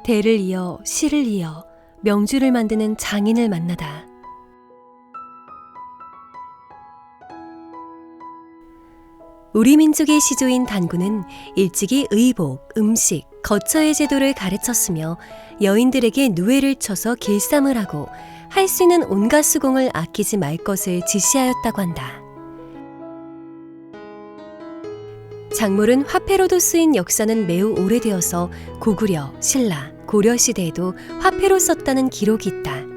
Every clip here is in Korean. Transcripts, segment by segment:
대를 이어 시를 이어 명주를 만드는 장인을 만나다. 우리 민족의 시조인 단구는 일찍이 의복, 음식, 거처의 제도를 가르쳤으며 여인들에게 누에를 쳐서 길쌈을 하고 할 수 있는 온갖 수공을 아끼지 말 것을 지시하였다고 한다. 작물은 화폐로도 쓰인 역사는 매우 오래되어서 고구려, 신라, 고려 시대에도 화폐로 썼다는 기록이 있다.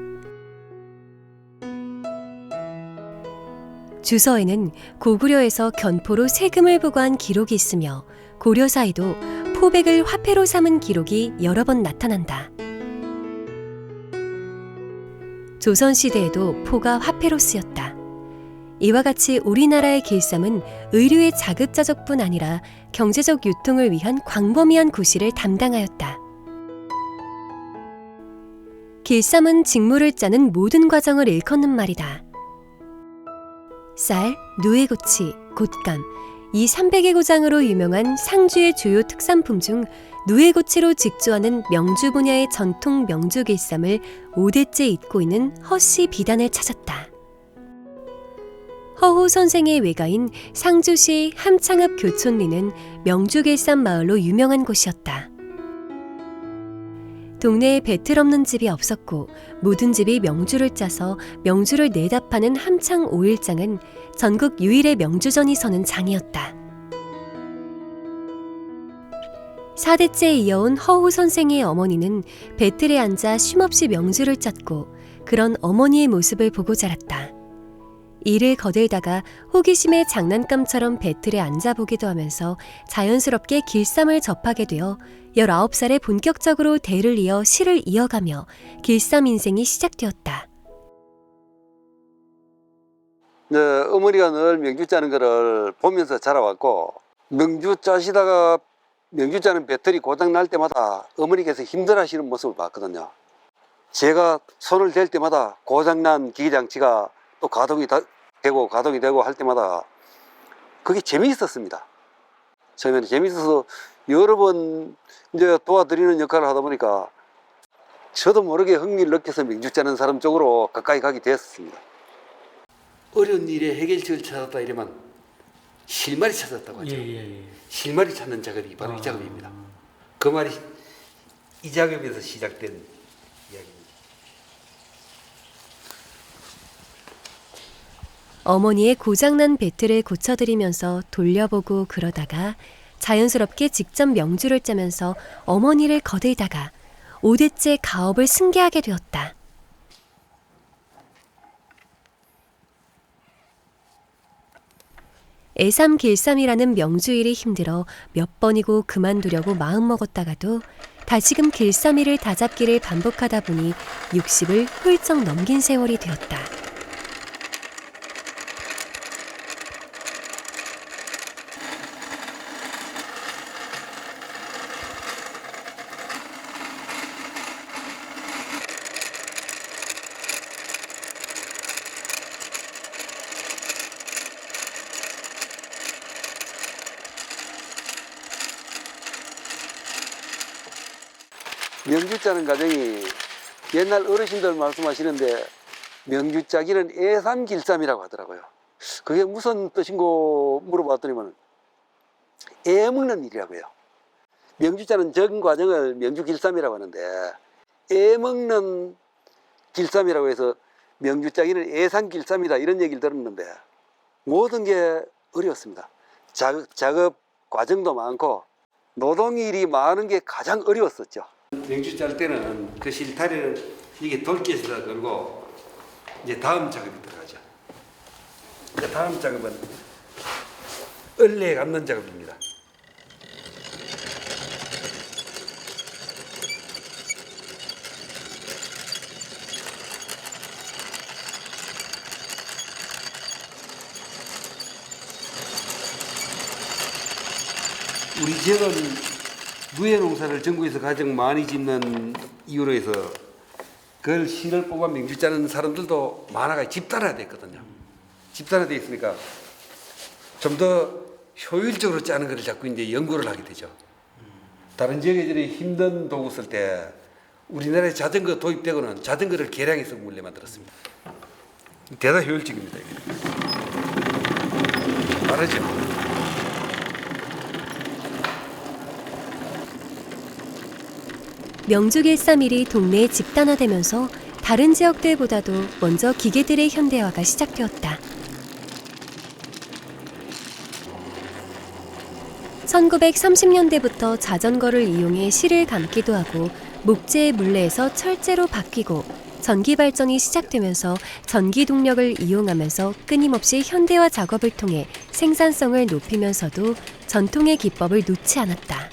주서에는 고구려에서 견포로 세금을 부과한 기록이 있으며 고려사에도 포백을 화폐로 삼은 기록이 여러 번 나타난다. 조선시대에도 포가 화폐로 쓰였다. 이와 같이 우리나라의 길쌈은 의류의 자급자족뿐 아니라 경제적 유통을 위한 광범위한 구실을 담당하였다. 길쌈은 직무를 짜는 모든 과정을 일컫는 말이다. 쌀, 누에고치, 곶감, 이 300의 고장으로 유명한 상주의 주요 특산품 중 누에고치로 직조하는 명주 분야의 전통 명주 길쌈을 5대째 잇고 있는 허씨 비단을 찾았다. 허호 선생의 외가인 상주시 함창읍 교촌리는 명주 길쌈 마을로 유명한 곳이었다. 동네에 배틀 없는 집이 없었고 모든 집이 명주를 짜서 명주를 내다 파는 함창 오일장은 전국 유일의 명주전이 서는 장이었다. 4대째 이어온 허호 선생의 어머니는 배틀에 앉아 쉼없이 명주를 짰고 그런 어머니의 모습을 보고 자랐다. 이를 거들다가 호기심에 장난감처럼 배틀에 앉아보기도 하면서 자연스럽게 길쌈을 접하게 되어 19살에 본격적으로 대를 이어 시를 이어가며 길쌈 인생이 시작되었다. 네, 어머니가 늘 명주 짜는 거를 보면서 자라왔고 명주 짜시다가 명주 짜는 배틀이 고장 날 때마다 어머니께서 힘들어하시는 모습을 봤거든요. 제가 손을 댈 때마다 고장난 기계장치가 또 가동이 되고 할 때마다 그게 재미있었습니다. 처음에는 재미있어서 여러 번 이제 도와드리는 역할을 하다 보니까 저도 모르게 흥미를 느껴서 명주 짜는 사람 쪽으로 가까이 가게 되었습니다. 어려운 일에 해결책을 찾았다 이러면 실마리 찾았다고 하죠. 실마리 찾는 작업이 바로 이 작업입니다. 그 말이 이 작업에서 시작된 이야기입니다. 어머니의 고장난 배틀을 고쳐드리면서 돌려보고 그러다가 자연스럽게 직접 명주를 짜면서 어머니를 거들다가 5대째 가업을 승계하게 되었다. 애삼 길쌈이라는 명주일이 힘들어 몇 번이고 그만두려고 마음먹었다가도 다시금 길쌈이를 다잡기를 반복하다 보니 60을 훌쩍 넘긴 세월이 되었다. 명주 짜는 과정이 옛날 어르신들 말씀하시는데 명주 짜기는 애삼길쌈이라고 하더라고요. 그게 무슨 뜻인고 물어봤더니만 애 먹는 일이라고요. 명주 짜는 전 과정을 명주길쌈이라고 하는데 애 먹는 길쌈이라고 해서 명주 짜기는 애삼길쌈이다 이런 얘기를 들었는데 모든 게 어려웠습니다. 작업 과정도 많고 노동일이 많은 게 가장 어려웠었죠. 명주 짤 때는 그 실타래를 이게 돌깃에다 걸고 이제 다음 작업이 들어가죠. 그 다음 작업은 얼레 감는 작업입니다. 우리 지역은 누에 농사를 전국에서 가장 많이 짓는 이유로 해서 그걸 실을 뽑아 명주 짜는 사람들도 많아가 집단화되어 있거든요. 집단화되어 있으니까 좀 더 효율적으로 짜는 것을 자꾸 이제 연구를 하게 되죠. 다른 지역에 힘든 도구 쓸 때 우리나라에 자전거 도입되고는 자전거를 개량해서 물려 만들었습니다. 대단히 효율적입니다. 빠르죠. 명주 길쌈일이 동네에 집단화되면서 다른 지역들보다도 먼저 기계들의 현대화가 시작되었다. 1930년대부터 자전거를 이용해 실을 감기도 하고 목재의 물레에서 철제로 바뀌고 전기 발전이 시작되면서 전기 동력을 이용하면서 끊임없이 현대화 작업을 통해 생산성을 높이면서도 전통의 기법을 놓지 않았다.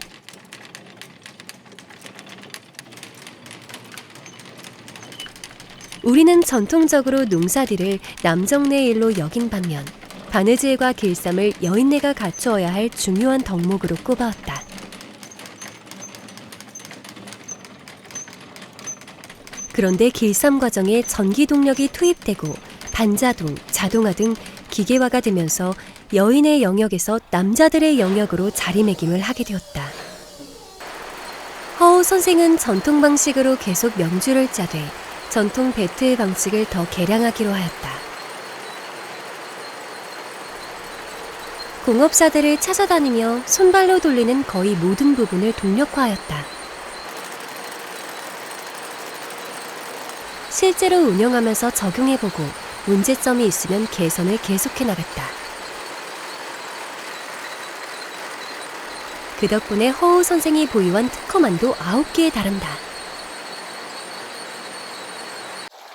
우리는 전통적으로 농사일을 남정네 일로 여긴 반면 바느질과 길쌈을 여인네가 갖추어야 할 중요한 덕목으로 꼽아왔다. 그런데 길쌈 과정에 전기 동력이 투입되고 반자동, 자동화 등 기계화가 되면서 여인의 영역에서 남자들의 영역으로 자리매김을 하게 되었다. 허우 선생은 전통 방식으로 계속 명주를 짜되 전통 배트의 방식을 더 개량하기로 하였다. 공업사들을 찾아다니며 손발로 돌리는 거의 모든 부분을 동력화하였다. 실제로 운영하면서 적용해보고 문제점이 있으면 개선을 계속해 나갔다. 그 덕분에 허우 선생이 보유한 특허만도 9개에 달한다.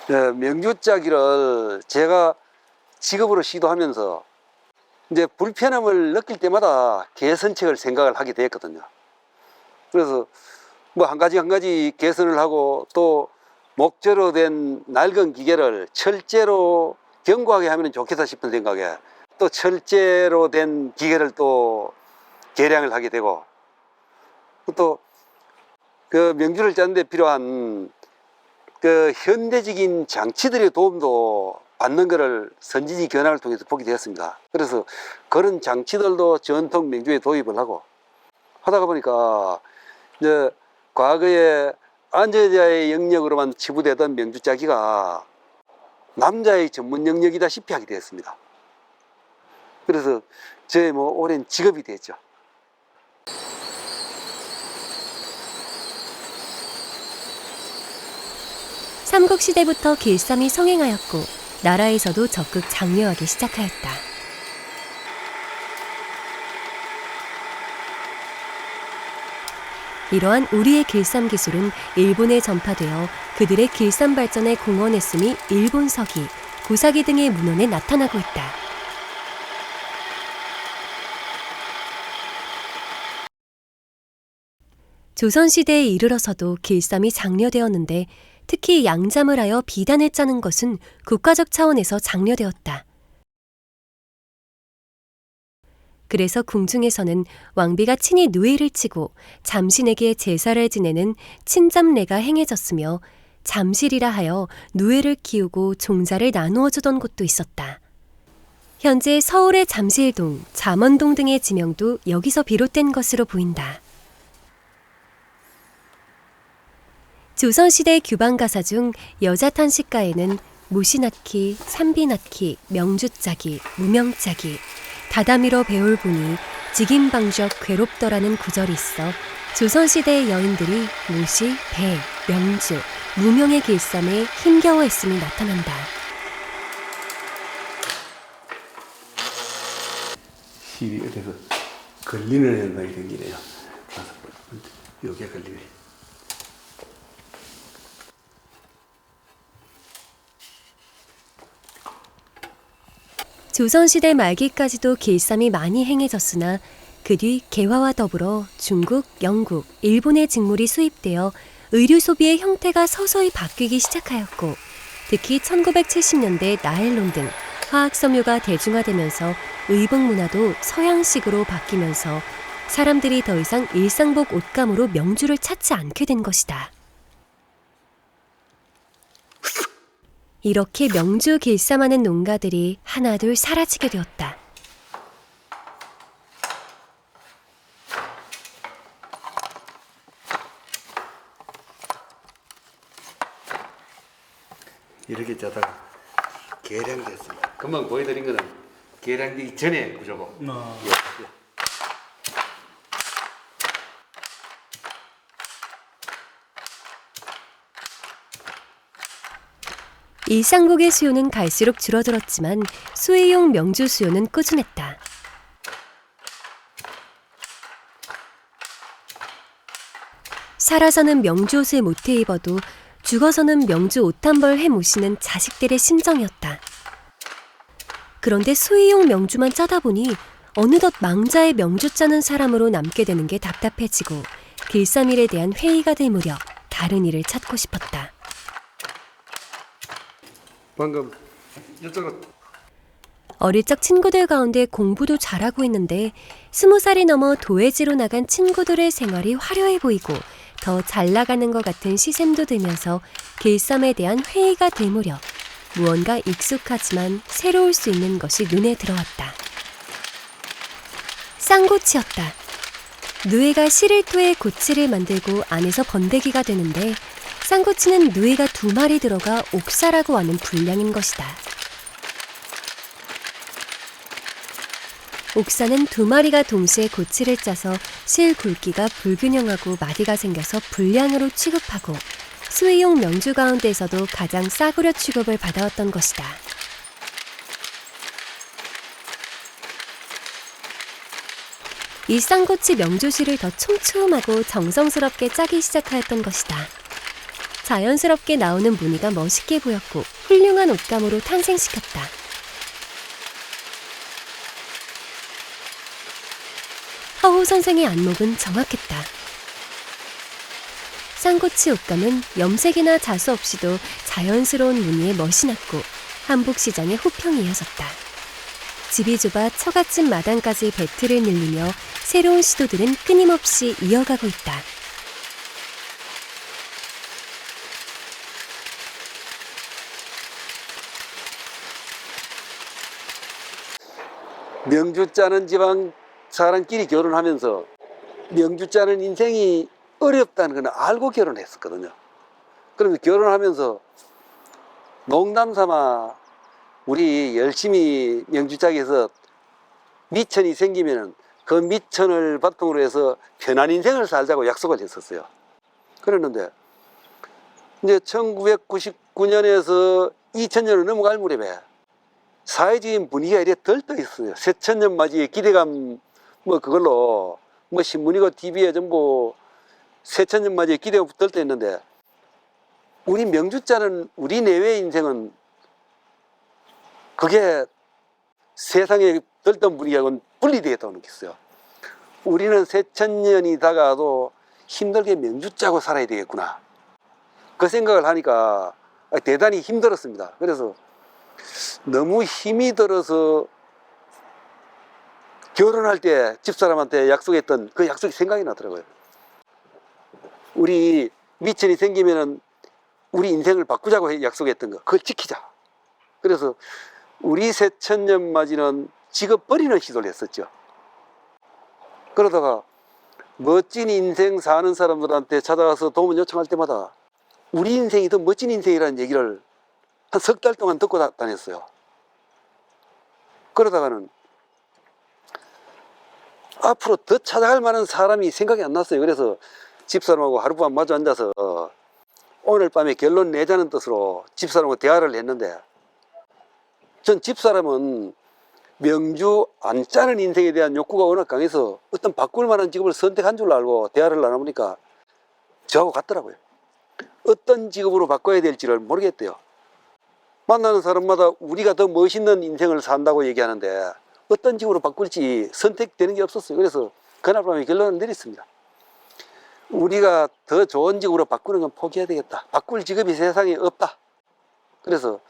네, 명주짜기를 제가 직업으로 시도하면서 이제 불편함을 느낄 때마다 개선책을 생각을 하게 되었거든요. 그래서 뭐 한 가지 개선을 하고 또 목재로 된 낡은 기계를 철제로 견고하게 하면 좋겠다 싶은 생각에 또 철제로 된 기계를 또 개량을 하게 되고 또 그 명주를 짜는 데 필요한 그 현대적인 장치들의 도움도 받는 것을 선진이 견학을 통해서 보게 되었습니다. 그래서 그런 장치들도 전통 명주에 도입을 하고 하다가 보니까 이제 과거에 안여자의 영역으로만 치부되던 명주짜기가 남자의 전문 영역이다시피 하게 되었습니다. 그래서 저의 오랜 직업이 됐죠. 삼국시대부터 길쌈이 성행하였고 나라에서도 적극 장려하기 시작하였다. 이러한 우리의 길쌈 기술은 일본에 전파되어 그들의 길쌈 발전에 공헌했음이 일본 서기, 구사기 등의 문헌에 나타나고 있다. 조선시대에 이르러서도 길쌈이 장려되었는데 특히 양잠을 하여 비단을 짜는 것은 국가적 차원에서 장려되었다. 그래서 궁중에서는 왕비가 친히 누이를 치고 잠신에게 제사를 지내는 친잠례가 행해졌으며 잠실이라 하여 누에를 키우고 종자를 나누어 주던 곳도 있었다. 현재 서울의 잠실동, 잠원동 등의 지명도 여기서 비롯된 것으로 보인다. 조선시대 규방가사 중 여자 탄식가에는 무시낳기, 산비낳기, 명주짜기, 무명짜기, 다다미러 배울 보니 직임방적 괴롭더라는 구절이 있어 조선시대의 여인들이 무시, 배, 명주, 무명의 길쌈에 힘겨워했음이 나타난다. 실이 어디서 걸리는 현상이 생기네요. 여기에 걸리네. 조선시대 말기까지도 길쌈이 많이 행해졌으나 그 뒤 개화와 더불어 중국, 영국, 일본의 직물이 수입되어 의류 소비의 형태가 서서히 바뀌기 시작하였고 특히 1970년대 나일론 등 화학섬유가 대중화되면서 의복 문화도 서양식으로 바뀌면서 사람들이 더 이상 일상복 옷감으로 명주를 찾지 않게 된 것이다. 이렇게 명주 길쌈하는 농가들이 하나둘 사라지게 되었다. 이렇게 짜다가 계량됐습니다. 금방 보여드린 거는 계량되기 전에 구조고. 예. 이 쌍곡의 수요는 갈수록 줄어들었지만 수의용 명주 수요는 꾸준했다. 살아서는 명주 옷을 못해 입어도 죽어서는 명주 옷 한 벌 해 모시는 자식들의 심정이었다. 그런데 수의용 명주만 짜다 보니 어느덧 망자의 명주 짜는 사람으로 남게 되는 게 답답해지고 길쌈일에 대한 회의가 들 무렵 다른 일을 찾고 싶었다. 방금 이쪽으로 어릴 적 친구들 가운데 공부도 잘하고 있는데 20살이 넘어 도예지로 나간 친구들의 생활이 화려해 보이고 더 잘 나가는 것 같은 시샘도 들면서 길쌈에 대한 회의가 될 무렵 무언가 익숙하지만 새로울 수 있는 것이 눈에 들어왔다. 쌍고치였다. 누에가 실을 토해 고치를 만들고 안에서 번데기가 되는데 쌍고치는 누에가 2마리 들어가 옥사라고 하는 분량인 것이다. 옥사는 2마리가 동시에 고치를 짜서 실 굵기가 불균형하고 마디가 생겨서 불량으로 취급하고 수의용 명주 가운데에서도 가장 싸구려 취급을 받아왔던 것이다. 이 쌍고치 명주실을 더 촘촘하고 정성스럽게 짜기 시작하였던 것이다. 자연스럽게 나오는 무늬가 멋있게 보였고 훌륭한 옷감으로 탄생시켰다. 허우 선생의 안목은 정확했다. 쌍고치 옷감은 염색이나 자수 없이도 자연스러운 무늬에 멋이 났고 한복시장의 호평이 이어졌다. 집이 좁아 처갓집 마당까지 배틀을 늘리며 새로운 시도들은 끊임없이 이어가고 있다. 명주 짜는 지방 사람끼리 결혼하면서 명주 짜는 인생이 어렵다는 걸 알고 결혼했었거든요. 그러면서 결혼하면서 농담 삼아 우리 열심히 명주 짜기 해서 미천이 생기면 그 미천을 바탕으로 해서 편한 인생을 살자고 약속을 했었어요. 그랬는데 이제 1999년에서 2000년을 넘어갈 무렵에 사회적인 분위기가 이래 들떠 있어요. 새천년 맞이의 기대감 뭐 그걸로 뭐 신문이고 TV에 전부 새천년 맞이의 기대가 들떠 있는데 우리 명주자는 우리 내외의 인생은 그게 세상에 들떴던 분위기하고는 분리되었다고 느꼈어요. 우리는 새천년이 다가도 힘들게 명주자고 살아야 되겠구나. 그 생각을 하니까 대단히 힘들었습니다. 그래서 너무 힘이 들어서 결혼할 때 집사람한테 약속했던 그 약속이 생각이 나더라고요. 우리 미천이 생기면은 우리 인생을 바꾸자고 약속했던 거, 그걸 지키자. 그래서 우리 새천년 맞이는 직업 버리는 시도를 했었죠. 그러다가 멋진 인생 사는 사람들한테 찾아가서 도움을 요청할 때마다 우리 인생이 더 멋진 인생이라는 얘기를 한 3달 동안 듣고 다녔어요. 그러다가는 앞으로 더 찾아갈 만한 사람이 생각이 안 났어요. 그래서 집사람하고 하룻밤 마주 앉아서 오늘 밤에 결론 내자는 뜻으로 집사람하고 대화를 했는데, 전 집사람은 명주 안 짜는 인생에 대한 욕구가 워낙 강해서 어떤 바꿀 만한 직업을 선택한 줄 알고 대화를 나눠보니까 저하고 같더라고요. 어떤 직업으로 바꿔야 될지를 모르겠대요. 만나는 사람마다 우리가 더 멋있는 인생을 산다고 얘기하는데 어떤 직업으로 바꿀지 선택되는 게 없었어요. 그래서 그날 밤에 결론을 내렸습니다. 우리가 더 좋은 직업으로 바꾸는 건 포기해야 되겠다. 바꿀 직업이 세상에 없다. 그래서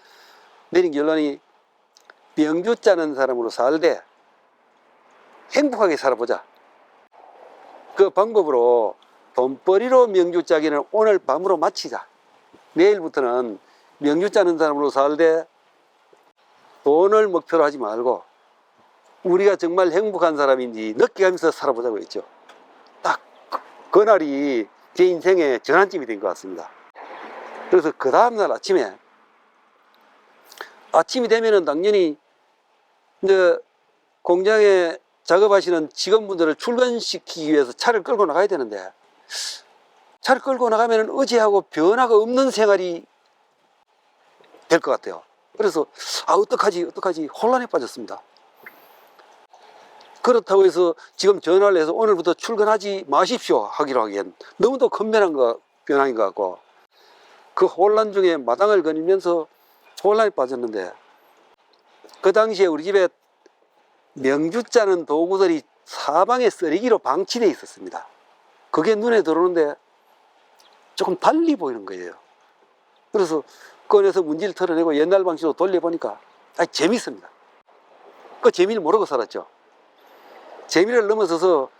내린 결론이 명주 짜는 사람으로 살되 행복하게 살아보자. 그 방법으로 돈벌이로 명주 짜기는 오늘 밤으로 마치자. 내일부터는 명주 짜는 사람으로 살되 돈을 목표로 하지 말고 우리가 정말 행복한 사람인지 느껴가면서 살아보자고 했죠. 딱 그날이 제 인생의 전환점이 된 것 같습니다. 그래서 그 다음날 아침에 아침이 되면은 당연히 이제 공장에 작업하시는 직원분들을 출근시키기 위해서 차를 끌고 나가야 되는데, 차를 끌고 나가면 어제하고 변화가 없는 생활이 될 것 같아요. 그래서 어떡하지 혼란에 빠졌습니다. 그렇다고 해서 지금 전화를 해서 오늘부터 출근하지 마십시오 하기로 하기엔 너무도 큰 변화인 것 같고, 그 혼란 중에 마당을 거니면서 혼란에 빠졌는데, 그 당시에 우리 집에 명주 짜는 도구들이 사방에 쓰레기로 방치되어 있었습니다. 그게 눈에 들어오는데 조금 달리 보이는 거예요. 그래서 꺼내서 문지를 털어내고 옛날 방식으로 돌려보니까 재밌습니다. 그 재미를 모르고 살았죠. 재미를 넘어서서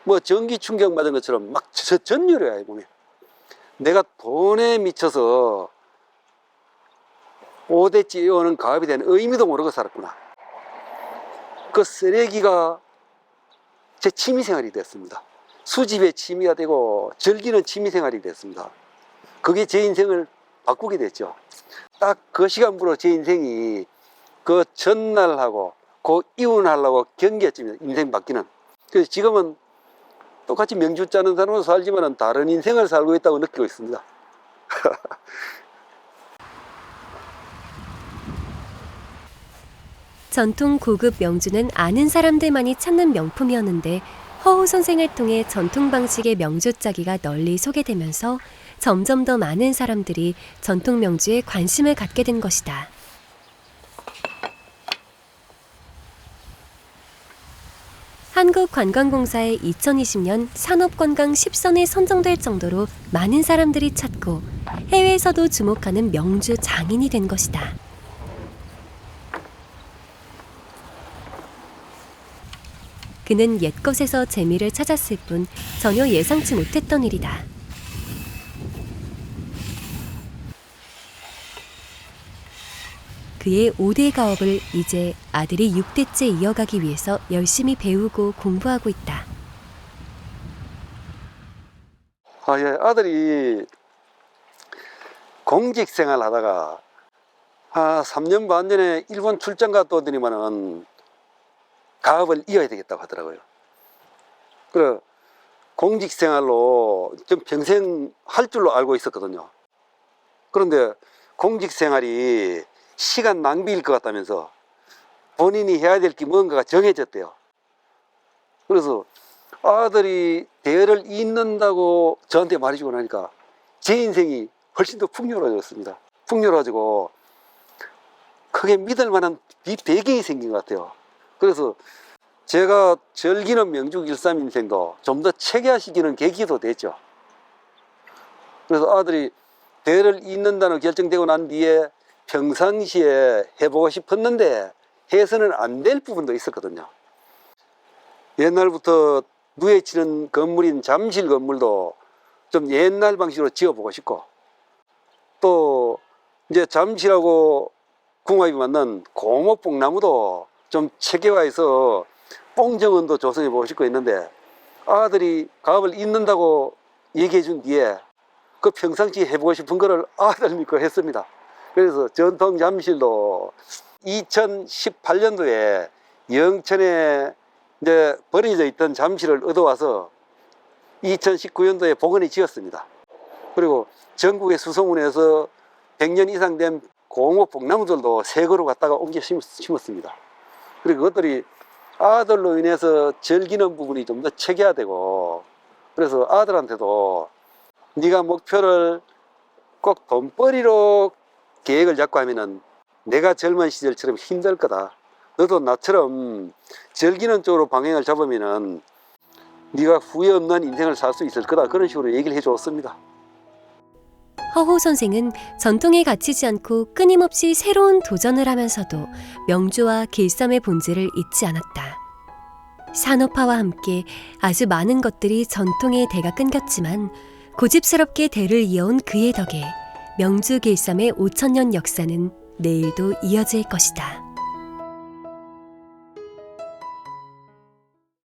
뭐 전기 충격 받은 것처럼 막 전율해요, 몸에. 내가 돈에 미쳐서 5대째 이어오는 가업에 대한 의미도 모르고 살았구나. 그 쓰레기가 제 취미생활이 됐습니다. 수집의 취미가 되고 즐기는 취미생활이 됐습니다. 그게 제 인생을 바꾸게 됐죠. 딱 그 시간부로 제 인생이 그 전날하고 그 이혼하려고 경계했습니다. 인생 바뀌는. 그래서 지금은 똑같이 명주 짜는 사람으로 살지만 다른 인생을 살고 있다고 느끼고 있습니다. 전통 고급 명주는 아는 사람들만이 찾는 명품이었는데, 허우 선생을 통해 전통 방식의 명주 짜기가 널리 소개되면서 점점 더 많은 사람들이 전통 명주에 관심을 갖게 된 것이다. 한국관광공사의 2020년 산업관광 10선에 선정될 정도로 많은 사람들이 찾고 해외에서도 주목하는 명주 장인이 된 것이다. 그는 옛것에서 재미를 찾았을 뿐 전혀 예상치 못했던 일이다. 그의 5대 가업을 이제 아들이 6대째 이어가기 위해서 열심히 배우고 공부하고 있다. 아들이 공직생활 하다가 3년 반 전에 일본 출장 갔다 오더니만은 가업을 이어야 되겠다고 하더라고요. 그래, 공직생활로 좀 평생 할 줄로 알고 있었거든요. 그런데 공직생활이 시간 낭비일 것 같다면서 본인이 해야 될 게 뭔가가 정해졌대요. 그래서 아들이 대를 잇는다고 저한테 말해주고 나니까 제 인생이 훨씬 더 풍요로워졌습니다. 풍요로워지고 크게 믿을 만한 배경이 생긴 것 같아요. 그래서 제가 즐기는 명주 일삼 인생도 좀 더 체계화시키는 계기도 됐죠. 그래서 아들이 대를 잇는다는 결정되고 난 뒤에 평상시에 해보고 싶었는데 해서는 안 될 부분도 있었거든요. 옛날부터 누에 치는 건물인 잠실 건물도 좀 옛날 방식으로 지어보고 싶고, 또 이제 잠실하고 궁합이 맞는 고목뽕나무도 좀 체계화해서 뽕정원도 조성해보고 싶고 있는데, 아들이 가업을 잇는다고 얘기해 준 뒤에 그 평상시에 해보고 싶은 거를 아들 믿고 했습니다. 그래서 전통 잠실도 2018년도에 영천에 이제 버려져 있던 잠실을 얻어와서 2019년도에 복원해 지었습니다. 그리고 전국에 수소문해서 100년 이상 된 고목뽕나무들도 새 거로 갖다가 옮겨 심었습니다. 그리고 그것들이 아들로 인해서 즐기는 부분이 좀 더 체계화되고, 그래서 아들한테도 네가 목표를 꼭 돈벌이로 계획을 잡고 하면은 내가 젊은 시절처럼 힘들 거다. 너도 나처럼 즐기는 쪽으로 방향을 잡으면은 네가 후회 없는 인생을 살 수 있을 거다. 그런 식으로 얘기를 해줬습니다. 허호 선생은 전통에 갇히지 않고 끊임없이 새로운 도전을 하면서도 명주와 길쌈의 본질을 잊지 않았다. 산업화와 함께 아주 많은 것들이 전통의 대가 끊겼지만 고집스럽게 대를 이어온 그의 덕에 명주 길쌈의 5,000년 역사는 내일도 이어질 것이다.